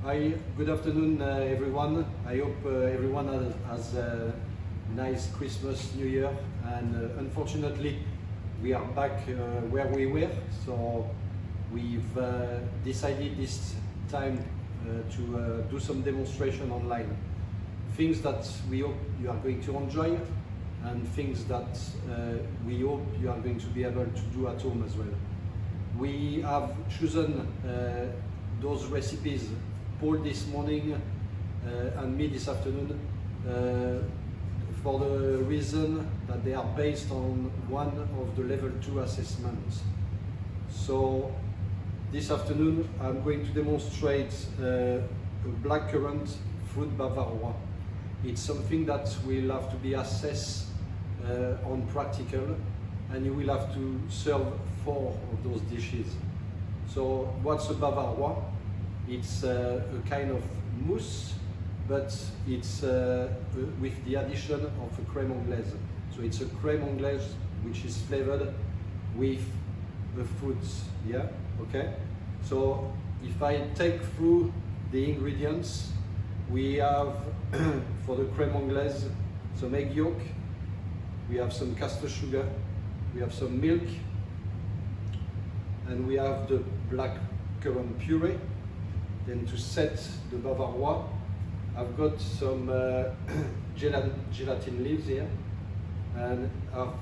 Hi, good afternoon, everyone. I hope everyone has a nice Christmas, New Year, and unfortunately, we are back where we were. So we've decided this time to do some demonstration online. Things that we hope you are going to enjoy, and things that we hope you are going to be able to do at home as well. We have chosen those recipes, Paul this morning and me this afternoon, for the reason that they are based on one of the level 2 assessments. So this afternoon I'm going to demonstrate a blackcurrant fruit Bavarois. It's something that will have to be assessed on practical, and you will have to serve 4 of those dishes. So what's a Bavarois? It's a kind of mousse, but it's with the addition of a crème anglaise. So it's a crème anglaise which is flavored with the fruits, yeah, okay? So if I take through the ingredients, we have for the crème anglaise some egg yolk, we have some castor sugar, we have some milk, and we have the blackcurrant puree. Then to set the Bavarois, I've got some gelatin leaves here, and I've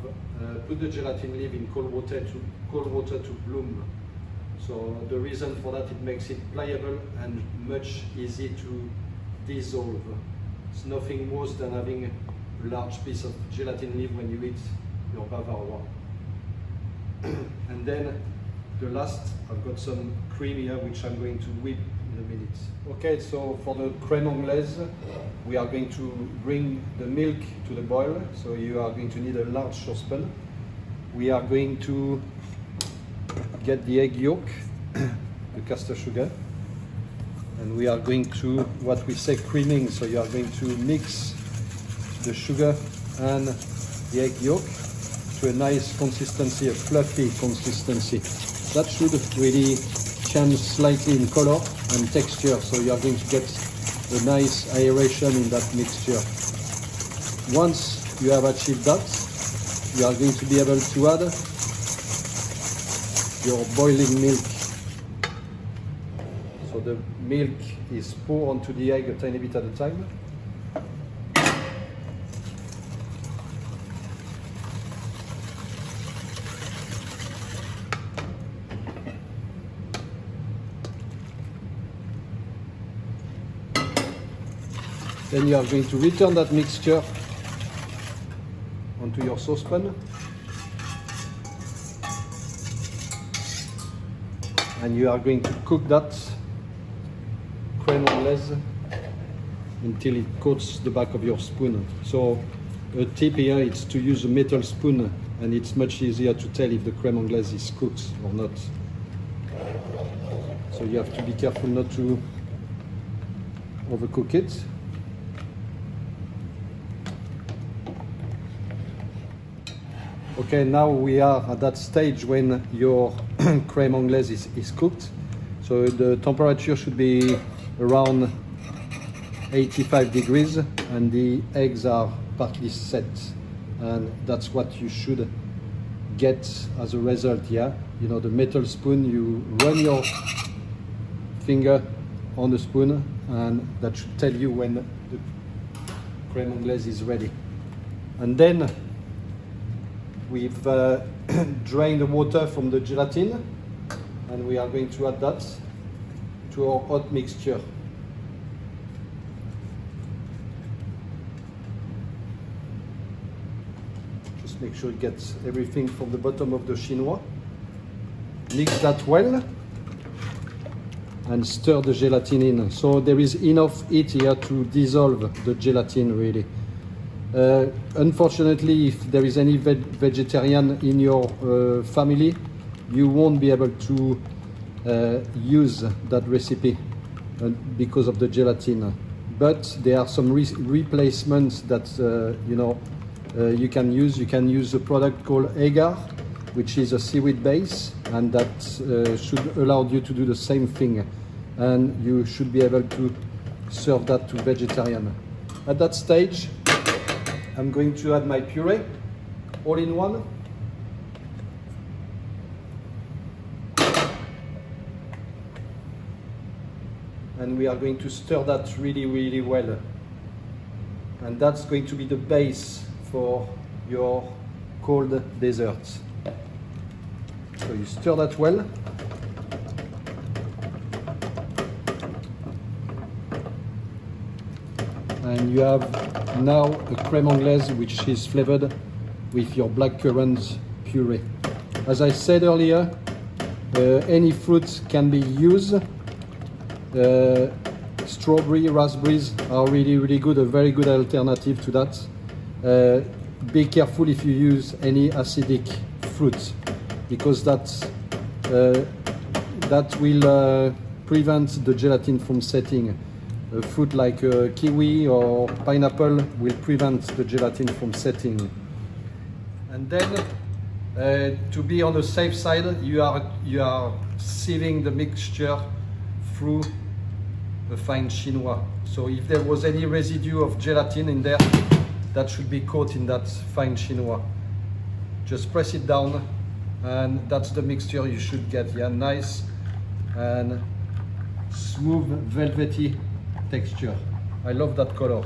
put the gelatin leaf in cold water to bloom. So the reason for that, it makes it pliable and much easy to dissolve. It's nothing worse than having a large piece of gelatin leaf when you eat your Bavarois. And then the last, I've got some cream here which I'm going to whip in a minute. Okay, so for the crème anglaise, we are going to bring the milk to the boil. So you are going to need a large saucepan. We are going to get the egg yolk, the castor sugar, and we are going to, what we say, creaming. So you are going to mix the sugar and the egg yolk to a nice consistency, a fluffy consistency. That should really change slightly in color and texture, so you are going to get a nice aeration in that mixture. Once you have achieved that, you are going to be able to add your boiling milk. So the milk is poured onto the egg a tiny bit at a time. Then you are going to return that mixture onto your saucepan, and you are going to cook that crème anglaise until it coats the back of your spoon. So a tip here is to use a metal spoon, and it's much easier to tell if the crème anglaise is cooked or not. So you have to be careful not to overcook it. Okay, now we are at that stage when your crème anglaise is cooked. So the temperature should be around 85 degrees and the eggs are partly set. And that's what you should get as a result here. You know, the metal spoon, you run your finger on the spoon and that should tell you when the crème anglaise is ready. And then we've drained the water from the gelatin, and we are going to add that to our hot mixture. Just make sure it gets everything from the bottom of the chinois. Mix that well and stir the gelatin in. So there is enough heat here to dissolve the gelatin really. Unfortunately, if there is any vegetarian in your family, you won't be able to use that recipe because of the gelatin. But there are some replacements that you can use. You can use a product called agar, which is a seaweed base, and that should allow you to do the same thing. and you should be able to serve that to vegetarian. At that stage, I'm going to add my puree, all in one. And we are going to stir that really, really well. And that's going to be the base for your cold desserts. So you stir that well. And you have now a crème anglaise which is flavored with your blackcurrant puree. As I said earlier, any fruit can be used. Strawberry, raspberries are really, really good, a very good alternative to that. Be careful if you use any acidic fruits, because that will prevent the gelatin from setting. A fruit like kiwi or pineapple will prevent the gelatin from setting. And then, to be on the safe side, you are sieving the mixture through a fine chinois. So if there was any residue of gelatin in there, that should be caught in that fine chinois. Just press it down, and that's the mixture you should get. Yeah, nice and smooth, velvety texture. I love that color.